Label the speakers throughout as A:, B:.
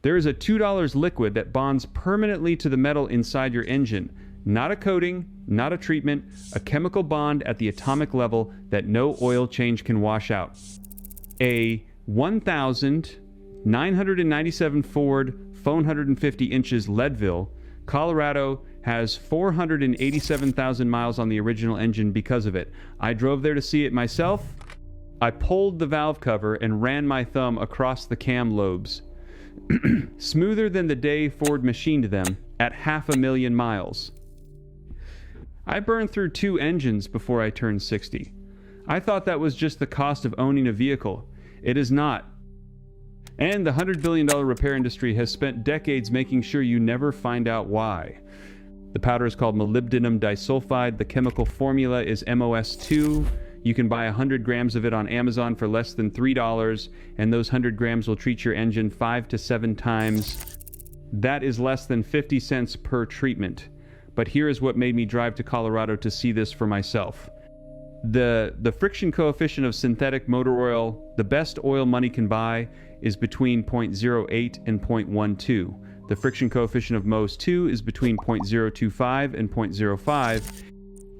A: There is a $2 liquid that bonds permanently to the metal inside your engine. Not a coating, not a treatment, a chemical bond at the atomic level that no oil change can wash out. A 1,997 Ford Phone 150 inches Leadville, Colorado has 487,000 miles on the original engine because of it. I drove there to see it myself. I pulled the valve cover and ran my thumb across the cam lobes. Smoother than the day Ford machined them at 500,000 miles. I burned through 2 engines before I turned 60. I thought that was just the cost of owning a vehicle. It is not. And the $100 billion repair industry has spent decades making sure you never find out why. The powder is called molybdenum disulfide. The chemical formula is MOS2. You can buy 100 grams of it on Amazon for less than $3, and those 100 grams will treat your engine 5 to 7 times. That is less than 50 cents per treatment. But here is what made me drive to Colorado to see this for myself. The friction coefficient of synthetic motor oil, the best oil money can buy, is between 0.08 and 0.12. The friction coefficient of MOS2 is between 0.025 and 0.05.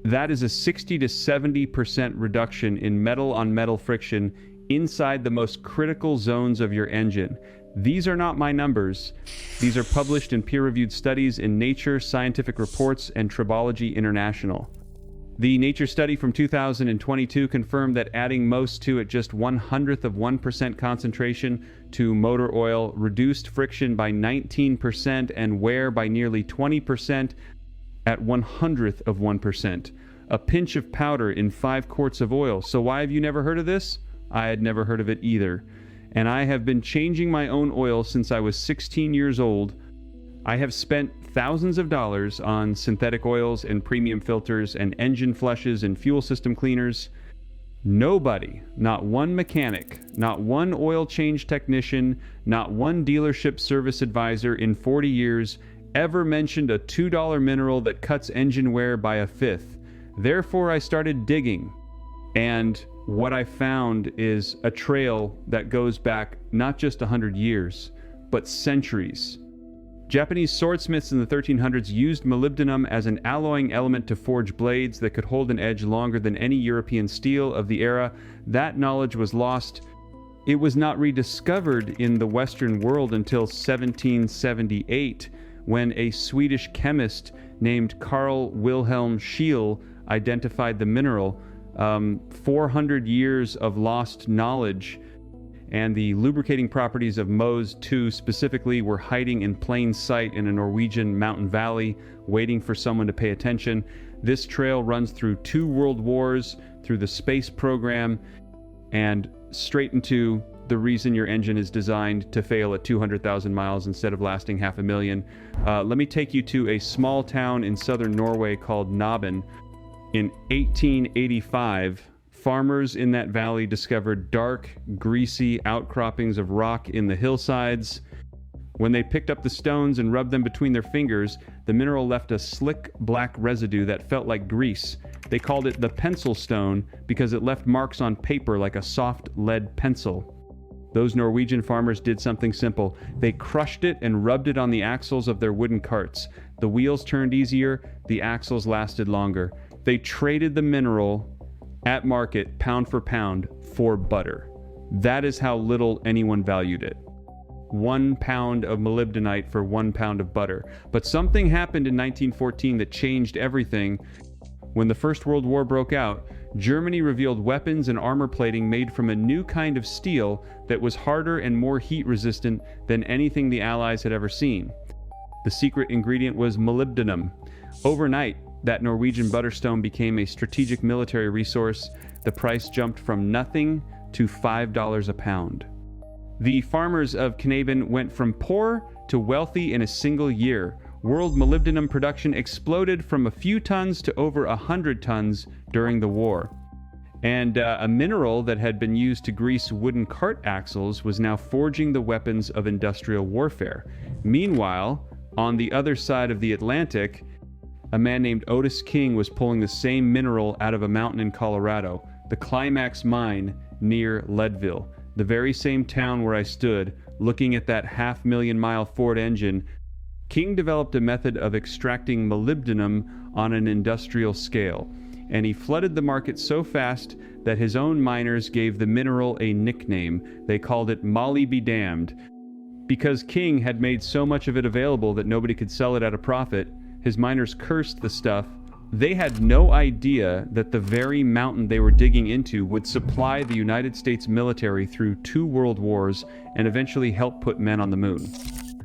A: That is a 60 to 70% reduction in metal-on-metal friction inside the most critical zones of your engine. These are not my numbers. These are published in peer-reviewed studies in Nature, Scientific Reports, and Tribology International. The Nature study from 2022 confirmed that adding MOS2 at just 1/100% concentration to motor oil reduced friction by 19% and wear by nearly 20% at 1/100%. A pinch of powder in 5 quarts of oil. So why have you never heard of this? I had never heard of it either. And I have been changing my own oil since I was 16 years old. I have spent thousands of dollars on synthetic oils and premium filters and engine flushes and fuel system cleaners. Nobody, not one mechanic, not one oil change technician, not one dealership service advisor in 40 years ever mentioned a $2 mineral that cuts engine wear by 1/5. Therefore, I started digging. And what I found is a trail that goes back not just 100 years, but centuries. Japanese swordsmiths in the 1300s used molybdenum as an alloying element to forge blades that could hold an edge longer than any European steel of the era. That knowledge was lost. It was not rediscovered in the Western world until 1778, when a Swedish chemist named Carl Wilhelm Scheele identified the mineral. 400 years of lost knowledge, and the lubricating properties of MOS2 specifically were hiding in plain sight in a Norwegian mountain valley, waiting for someone to pay attention. This trail runs through 2 world wars, through the space program, and straight into the reason your engine is designed to fail at 200,000 miles instead of lasting 500,000. Let me take you to a small town in southern Norway called Naben. In 1885, farmers in that valley discovered dark, greasy outcroppings of rock in the hillsides. When they picked up the stones and rubbed them between their fingers, the mineral left a slick black residue that felt like grease. They called it the pencil stone because it left marks on paper like a soft lead pencil. Those Norwegian farmers did something simple. They crushed it and rubbed it on the axles of their wooden carts. The wheels turned easier, the axles lasted longer. They traded the mineral at market, pound for pound, for butter. That is how little anyone valued it. 1 pound of molybdenite for 1 pound of butter. But something happened in 1914 that changed everything. When the First World War broke out, Germany revealed weapons and armor plating made from a new kind of steel that was harder and more heat resistant than anything the Allies had ever seen. The secret ingredient was molybdenum. Overnight, that Norwegian butterstone became a strategic military resource. The price jumped from nothing to $5 a pound. The farmers of Knaben went from poor to wealthy in a single year. World molybdenum production exploded from a few tons to over 100 tons during the war. And a mineral that had been used to grease wooden cart axles was now forging the weapons of industrial warfare. Meanwhile, on the other side of the Atlantic, a man named Otis King was pulling the same mineral out of a mountain in Colorado, the Climax Mine near Leadville, the very same town where I stood looking at that 500,000-mile Ford engine, King developed a method of extracting molybdenum on an industrial scale, and he flooded the market so fast that his own miners gave the mineral a nickname. They called it molybdenum. Because King had made so much of it available that nobody could sell it at a profit, his miners cursed the stuff. They had no idea that the very mountain they were digging into would supply the United States military through 2 world wars and eventually help put men on the moon.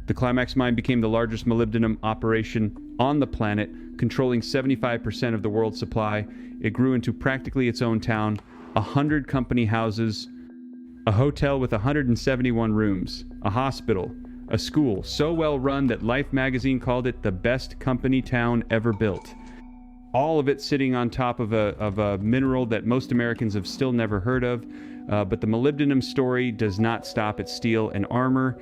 A: The Climax mine became the largest molybdenum operation on the planet, controlling 75% of the world's supply. It grew into practically its own town, 100 company houses, a hotel with 171 rooms, a hospital, a school so well run that Life magazine called it the best company town ever built. All of it sitting on top of a mineral that most Americans have still never heard of. But the molybdenum story does not stop at steel and armor,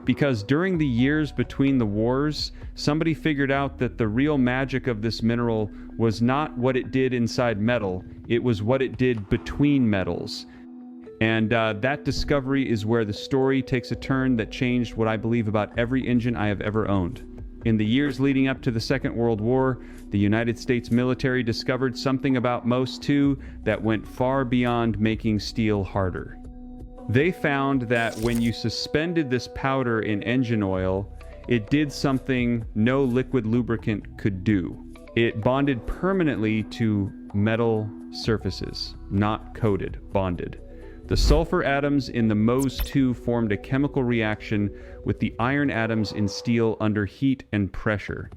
A: because during the years between the wars, somebody figured out that the real magic of this mineral was not what it did inside metal, it was what it did between metals. And that discovery is where the story takes a turn that changed what I believe about every engine I have ever owned. In the years leading up to the Second World War, the United States military discovered something about MOS 2 that went far beyond making steel harder. They found that when you suspended this powder in engine oil, it did something no liquid lubricant could do. It bonded permanently to metal surfaces, not coated, bonded. The sulfur atoms in the MOS 2 formed a chemical reaction with the iron atoms in steel under heat and pressure.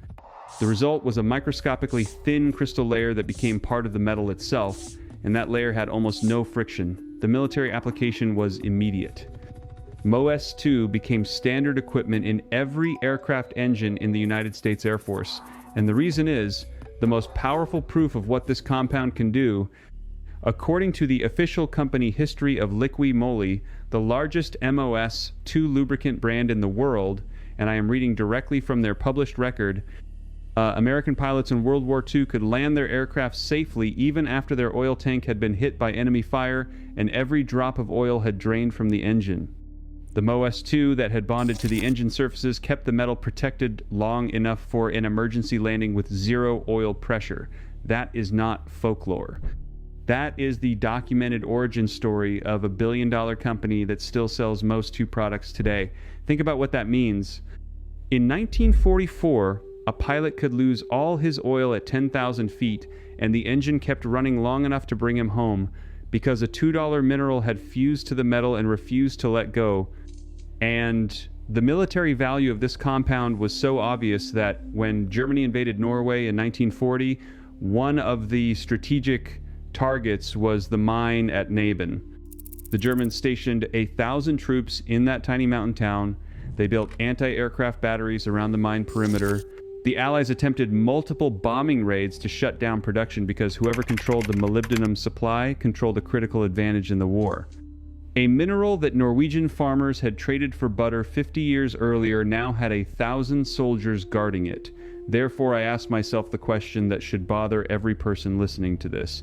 A: The result was a microscopically thin crystal layer that became part of the metal itself, and that layer had almost no friction. The military application was immediate. MOS 2 became standard equipment in every aircraft engine in the United States Air Force, and the reason is, the most powerful proof of what this compound can do. According to the official company History of Liqui Moly, the largest MOS 2 lubricant brand in the world, and I am reading directly from their published record, American pilots in World War II could land their aircraft safely even after their oil tank had been hit by enemy fire and every drop of oil had drained from the engine. The MOS 2 that had bonded to the engine surfaces kept the metal protected long enough for an emergency landing with 0 oil pressure. That is not folklore. That is the documented origin story of a billion-dollar company that still sells MOS 2 products today. Think about what that means. In 1944, a pilot could lose all his oil at 10,000 feet, and the engine kept running long enough to bring him home because a $2 mineral had fused to the metal and refused to let go. And the military value of this compound was so obvious that when Germany invaded Norway in 1940, one of the strategic targets was the mine at Naben. The Germans stationed 1,000 troops in that tiny mountain town. They built anti-aircraft batteries around the mine perimeter. The Allies attempted multiple bombing raids to shut down production because whoever controlled the molybdenum supply controlled a critical advantage in the war. A mineral that Norwegian farmers had traded for butter 50 years earlier now had 1,000 soldiers guarding it. Therefore, I asked myself the question that should bother every person listening to this.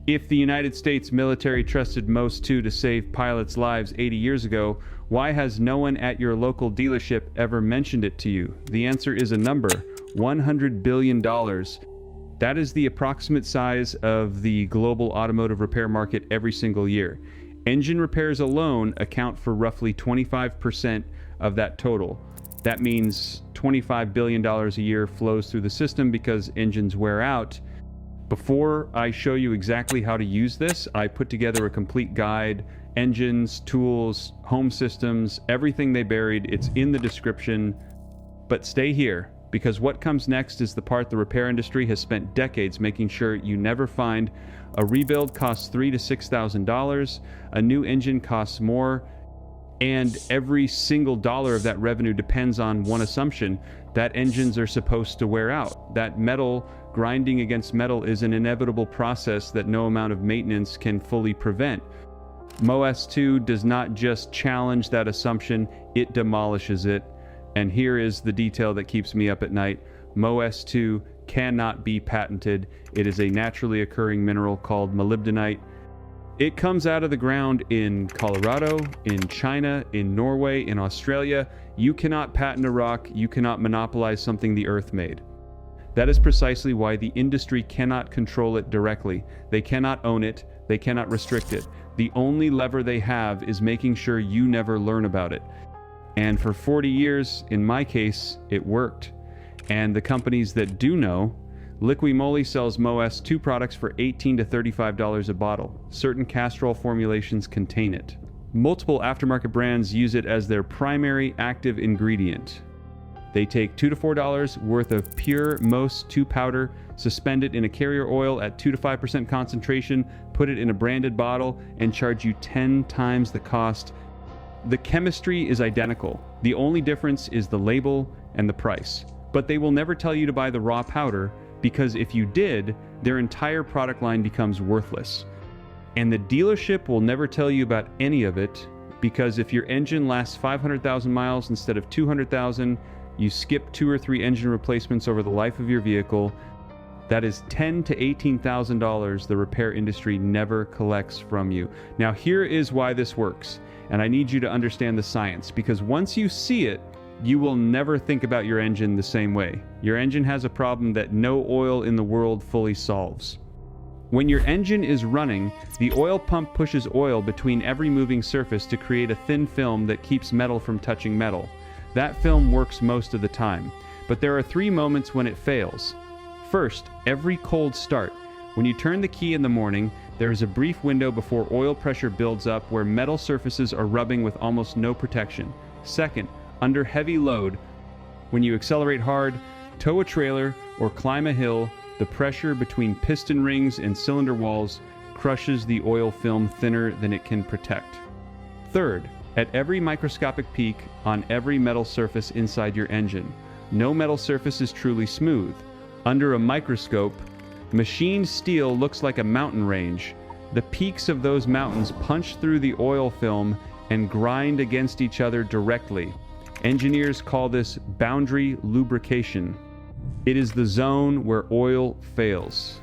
A: If the United States military trusted MOS 2 to save pilots' lives 80 years ago, why has no one at your local dealership ever mentioned it to you? The answer is a number, $100 billion. That is the approximate size of the global automotive repair market every single year. Engine repairs alone account for roughly 25% of that total. That means $25 billion a year flows through the system because engines wear out. Before I show you exactly how to use this, I put together a complete guide, engines, tools, home systems, everything they buried. It's in the description. But stay here, because what comes next is the part the repair industry has spent decades making sure you never find. A rebuild costs $3,000 to $6,000, a new engine costs more, and every single dollar of that revenue depends on one assumption, that engines are supposed to wear out. That metal grinding against metal is an inevitable process that no amount of maintenance can fully prevent. MOS 2 does not just challenge that assumption, it demolishes it. And here is the detail that keeps me up at night. MOS 2 cannot be patented. It is a naturally occurring mineral called molybdenite. It comes out of the ground in Colorado, in China, in Norway, in Australia. You cannot patent a rock, you cannot monopolize something the earth made. That is precisely why the industry cannot control it directly. They cannot own it, they cannot restrict it. The only lever they have is making sure you never learn about it. And for 40 years, in my case, it worked. And the companies that do know, Liqui Moly sells MOS2 products for $18 to $35 a bottle. Certain castrol formulations contain it. Multiple aftermarket brands use it as their primary active ingredient. They take $2 to $4 worth of pure MOS2 powder, suspend it in a carrier oil at 2 to 5% concentration, put it in a branded bottle, and charge you 10 times the cost. The chemistry is identical. The only difference is the label and the price. But they will never tell you to buy the raw powder, because if you did, their entire product line becomes worthless. And the dealership will never tell you about any of it, because if your engine lasts 500,000 miles instead of 200,000, you skip 2 or 3 engine replacements over the life of your vehicle, that is $10,000 to $18,000 the repair industry never collects from you. Now here is why this works, and I need you to understand the science, because once you see it, you will never think about your engine the same way. Your engine has a problem that no oil in the world fully solves. When your engine is running, the oil pump pushes oil between every moving surface to create a thin film that keeps metal from touching metal. That film works most of the time, but there are 3 moments when it fails. First, every cold start. When you turn the key in the morning, there is a brief window before oil pressure builds up where metal surfaces are rubbing with almost no protection. Second, under heavy load, when you accelerate hard, tow a trailer, or climb a hill, the pressure between piston rings and cylinder walls crushes the oil film thinner than it can protect. Third, at every microscopic peak on every metal surface inside your engine, no metal surface is truly smooth. Under a microscope, machined steel looks like a mountain range. The peaks of those mountains punch through the oil film and grind against each other directly. Engineers call this boundary lubrication. It is the zone where oil fails.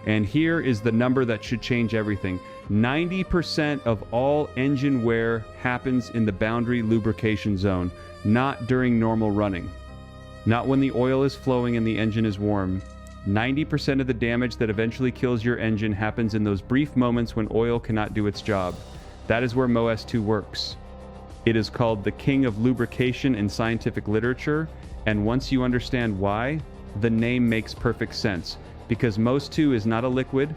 A: And here is the number that should change everything. 90% of all engine wear happens in the boundary lubrication zone, not during normal running. Not when the oil is flowing and the engine is warm. 90% of the damage that eventually kills your engine happens in those brief moments when oil cannot do its job. That is where MOS2 works. It is called the king of lubrication in scientific literature, and once you understand why, the name makes perfect sense, because MOS2 is not a liquid.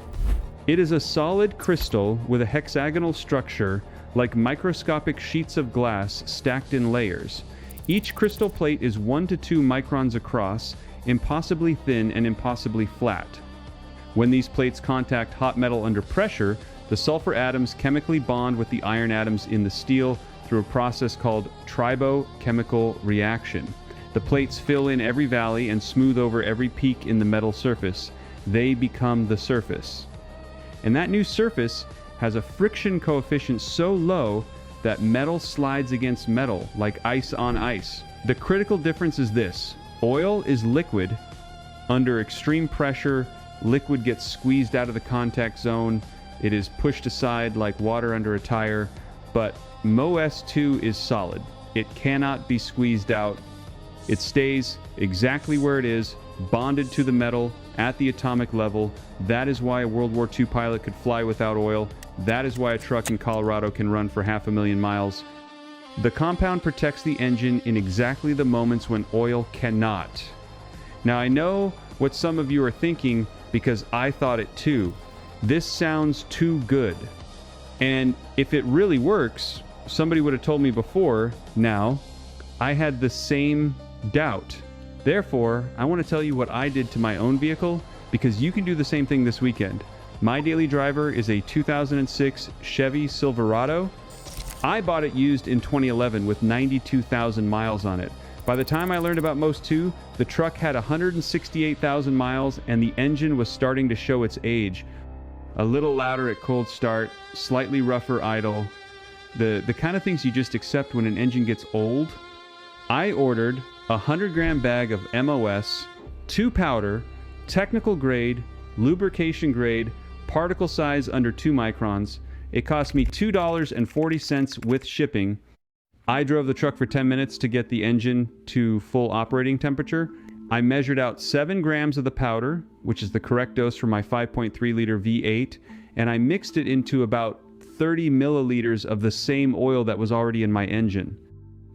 A: It is a solid crystal with a hexagonal structure like microscopic sheets of glass stacked in layers. Each crystal plate is 1 to 2 microns across, impossibly thin and impossibly flat. When these plates contact hot metal under pressure, the sulfur atoms chemically bond with the iron atoms in the steel through a process called tribochemical reaction. The plates fill in every valley and smooth over every peak in the metal surface. They become the surface. And that new surface has a friction coefficient so low that metal slides against metal like ice on ice. The critical difference is this: oil is liquid. Under extreme pressure, liquid gets squeezed out of the contact zone. It is pushed aside like water under a tire. But MOS2 is solid. It cannot be squeezed out. It stays exactly where it is, bonded to the metal at the atomic level. That is why a World War II pilot could fly without oil. That is why a truck in Colorado can run for 500,000 miles. The compound protects the engine in exactly the moments when oil cannot. Now I know what some of you are thinking, because I thought it too. This sounds too good. And if it really works, somebody would have told me before now. I had the same doubt. Therefore, I want to tell you what I did to my own vehicle, because you can do the same thing this weekend. My daily driver is a 2006 Chevy Silverado. I bought it used in 2011 with 92,000 miles on it. By the time I learned about MOS2, the truck had 168,000 miles and the engine was starting to show its age. A little louder at cold start, slightly rougher idle. The kind of things you just accept when an engine gets old. I ordered a 100-gram bag of MOS, 2 powder, technical grade, lubrication grade, particle size under 2 microns, It cost me $2.40 with shipping. I drove the truck for 10 minutes to get the engine to full operating temperature. I measured out 7 grams of the powder, which is the correct dose for my 5.3 liter V8, and I mixed it into about 30 milliliters of the same oil that was already in my engine.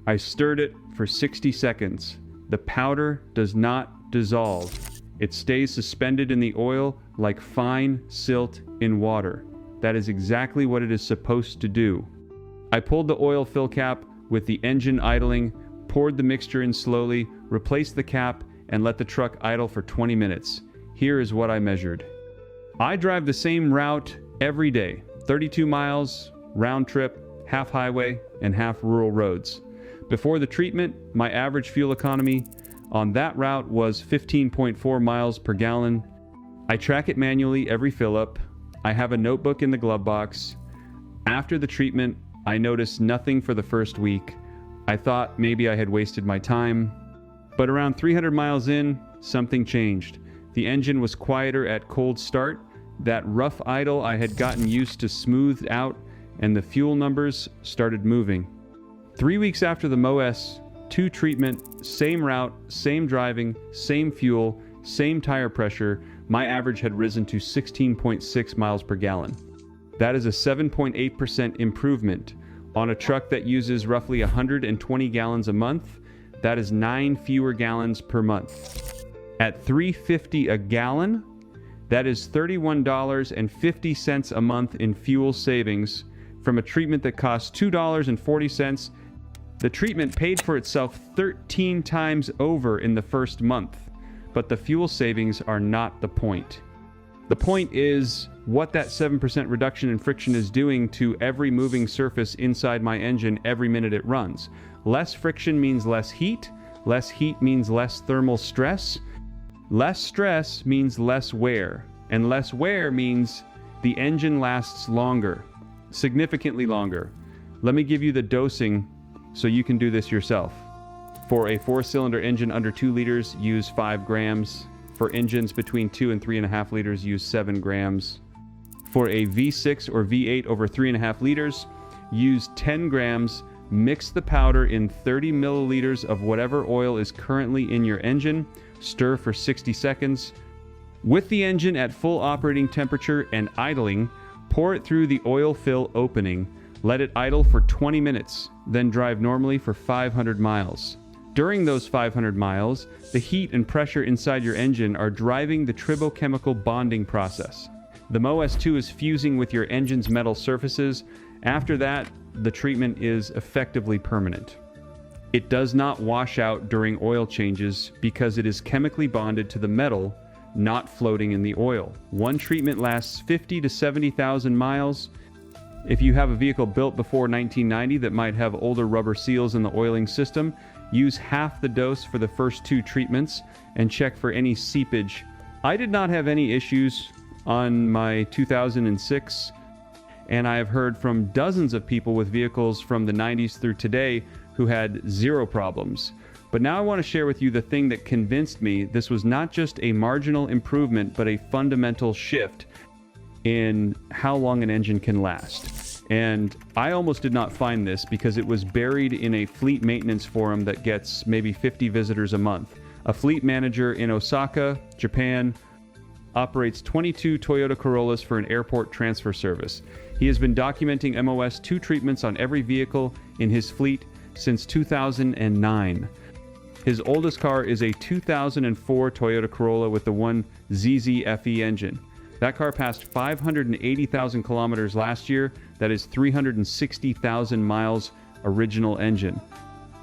A: I stirred it for 60 seconds. The powder does not dissolve. It stays suspended in the oil like fine silt in water. That is exactly what it is supposed to do. I pulled the oil fill cap with the engine idling, poured the mixture in slowly, replaced the cap, and let the truck idle for 20 minutes. Here is what I measured. I drive the same route every day, 32 miles, round trip, half highway, and half rural roads. Before the treatment, my average fuel economy on that route was 15.4 miles per gallon. I track it manually every fill up. I have a notebook in the glove box. After the treatment, I noticed nothing for the first week. I thought maybe I had wasted my time. But around 300 miles in, something changed. The engine was quieter at cold start. That rough idle I had gotten used to smoothed out, and the fuel numbers started moving. 3 weeks after the MOS 2 treatment, same route, same driving, same fuel, same tire pressure, my average had risen to 16.6 miles per gallon. That is a 7.8% improvement. On a truck that uses roughly 120 gallons a month, that is 9 fewer gallons per month. At $3.50 a gallon, that is $31.50 a month in fuel savings from a treatment that costs $2.40. The treatment paid for itself 13 times over in the first month, but the fuel savings are not the point. The point is what that 7% reduction in friction is doing to every moving surface inside my engine every minute it runs. Less friction means less heat means less thermal stress, less stress means less wear, and less wear means the engine lasts longer, significantly longer. Let me give you the dosing so you can do this yourself. For a 4-cylinder engine under 2 liters, use 5 grams. For engines between 2 and 3.5 liters, use 7 grams. For a V6 or V8 over 3.5 liters, use 10 grams. Mix the powder in 30 milliliters of whatever oil is currently in your engine. Stir for 60 seconds. With the engine at full operating temperature and idling, pour it through the oil fill opening. Let it idle for 20 minutes, then drive normally for 500 miles. During those 500 miles, the heat and pressure inside your engine are driving the tribochemical bonding process. The MOS2 is fusing with your engine's metal surfaces. After that, the treatment is effectively permanent. It does not wash out during oil changes because it is chemically bonded to the metal, not floating in the oil. One treatment lasts 50 to 70,000 miles. If you have a vehicle built before 1990 that might have older rubber seals in the oiling system, use half the dose for the first 2 treatments and check for any seepage. I did not have any issues on my 2006, and I have heard from dozens of people with vehicles from the 90s through today who had 0 problems. But now I want to share with you the thing that convinced me this was not just a marginal improvement, but a fundamental shift in how long an engine can last. And I almost did not find this because it was buried in a fleet maintenance forum that gets maybe 50 visitors a month. A fleet manager in Osaka, Japan, operates 22 Toyota Corollas for an airport transfer service. He has been documenting MOS2 treatments on every vehicle in his fleet since 2009. His oldest car is a 2004 Toyota Corolla with the 1ZZFE engine. That car passed 580,000 kilometers last year. That is 360,000 miles original engine.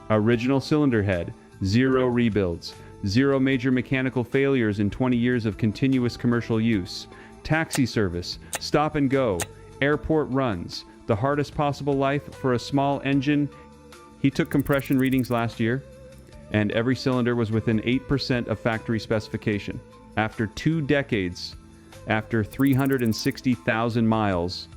A: Original cylinder head, 0 rebuilds, 0 major mechanical failures in 20 years of continuous commercial use. Taxi service, stop and go, airport runs, the hardest possible life for a small engine. He took compression readings last year, and every cylinder was within 8% of factory specification. After 2 decades, after 360,000 miles,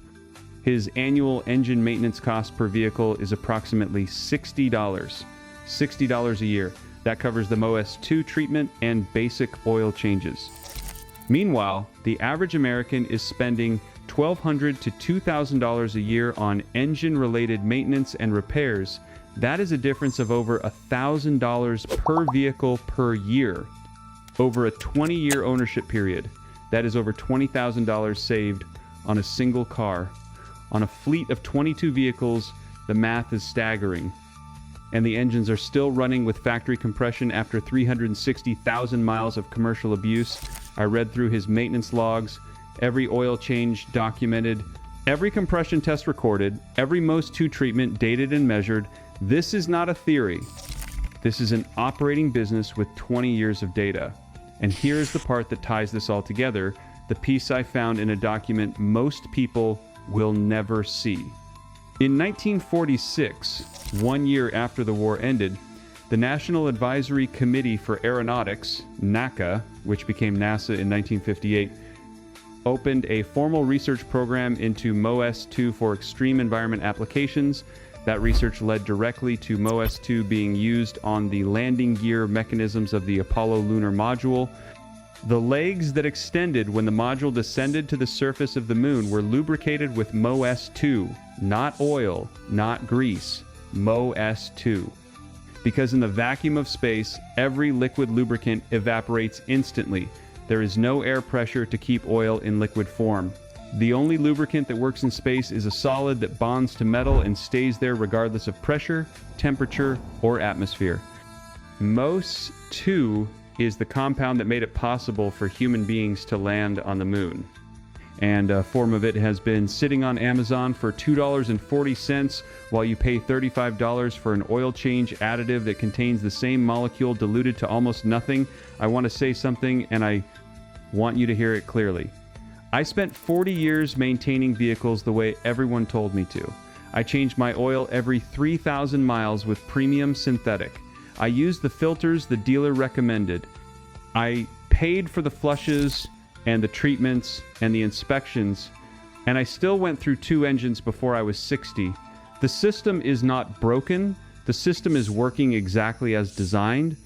A: his annual engine maintenance cost per vehicle is approximately $60. $60 a year. That covers the MOS2 treatment and basic oil changes. Meanwhile, the average American is spending $1,200 to $2,000 a year on engine-related maintenance and repairs, that is a difference of over $1,000 per vehicle per year. Over a 20-year ownership period, that is over $20,000 saved on a single car. On a fleet of 22 vehicles, the math is staggering. And the engines are still running with factory compression after 360,000 miles of commercial abuse. I read through his maintenance logs, every oil change documented, every compression test recorded, every MOS-2 treatment dated and measured. This is not a theory. This is an operating business with 20 years of data. And here's the part that ties this all together, the piece I found in a document most people will never see. In 1946, 1 year after the war ended, the National Advisory Committee for Aeronautics, NACA, which became NASA in 1958, opened a formal research program into MOS-2 for extreme environment applications. That research led directly to MOS-2 being used on the landing gear mechanisms of the Apollo lunar module. The legs that extended when the module descended to the surface of the moon were lubricated with MOS-2, not oil, not grease, MOS-2. Because in the vacuum of space, every liquid lubricant evaporates instantly. There is no air pressure to keep oil in liquid form. The only lubricant that works in space is a solid that bonds to metal and stays there regardless of pressure, temperature, or atmosphere. MOS-2 is the compound that made it possible for human beings to land on the moon. And a form of it has been sitting on Amazon for $2.40 while you pay $35 for an oil change additive that contains the same molecule diluted to almost nothing. I want to say something and I want you to hear it clearly. I spent 40 years maintaining vehicles the way everyone told me to. I changed my oil every 3,000 miles with premium synthetic. I used the filters the dealer recommended. I paid for the flushes and the treatments and the inspections, and I still went through 2 engines before I was 60. The system is not broken. The system is working exactly as designed.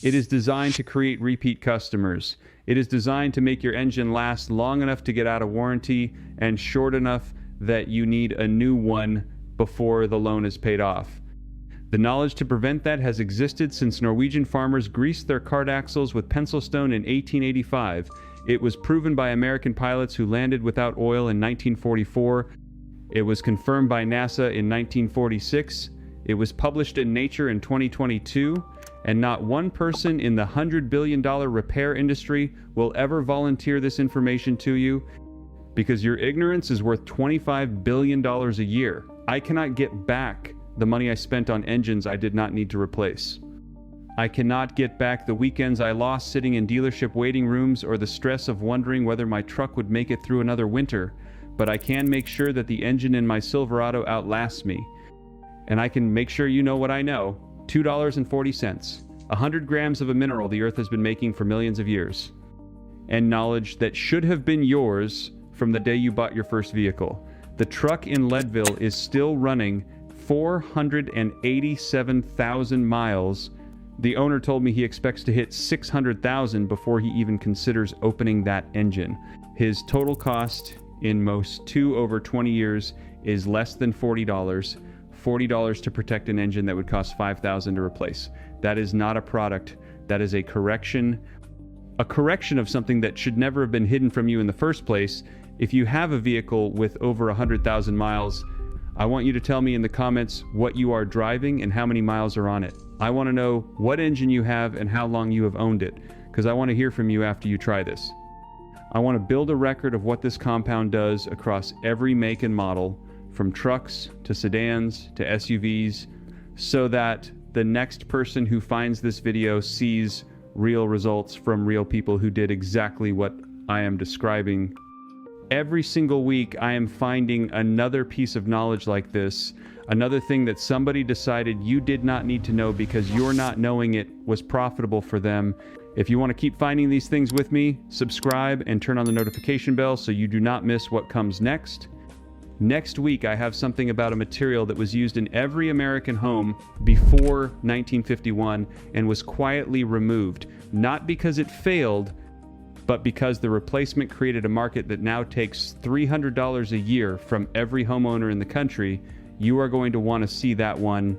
A: It is designed to create repeat customers. It is designed to make your engine last long enough to get out of warranty and short enough that you need a new one before the loan is paid off. The knowledge to prevent that has existed since Norwegian farmers greased their cart axles with pencil stone in 1885. It was proven by American pilots who landed without oil in 1944. It was confirmed by NASA in 1946. It was published in Nature in 2022. And not one person in the $100 billion repair industry will ever volunteer this information to you because your ignorance is worth $25 billion a year. I cannot get back the money I spent on engines I did not need to replace. I cannot get back the weekends I lost sitting in dealership waiting rooms or the stress of wondering whether my truck would make it through another winter, but I can make sure that the engine in my Silverado outlasts me. And I can make sure you know what I know. $2.40. 100 grams of a mineral the earth has been making for millions of years. And knowledge that should have been yours from the day you bought your first vehicle. The truck in Leadville is still running 487,000 miles. The owner told me he expects to hit 600,000 before he even considers opening that engine. His total cost in MOS-2 over 20 years is less than $40. $40 to protect an engine that would cost $5,000 to replace. That is not a product. That is a correction of something that should never have been hidden from you in the first place. If you have a vehicle with over 100,000 miles, I want you to tell me in the comments what you are driving and how many miles are on it. I want to know what engine you have and how long you have owned it, because I want to hear from you after you try this. I want to build a record of what this compound does across every make and model, from trucks to sedans to SUVs, so that the next person who finds this video sees real results from real people who did exactly what I am describing. Every single week I am finding another piece of knowledge like this, another thing that somebody decided you did not need to know because your not knowing it was profitable for them. If you want to keep finding these things with me, subscribe and turn on the notification bell so you do not miss what comes next. Next week, I have something about a material that was used in every American home before 1951 and was quietly removed, not because it failed, but because the replacement created a market that now takes $300 a year from every homeowner in the country, you are going to want to see that one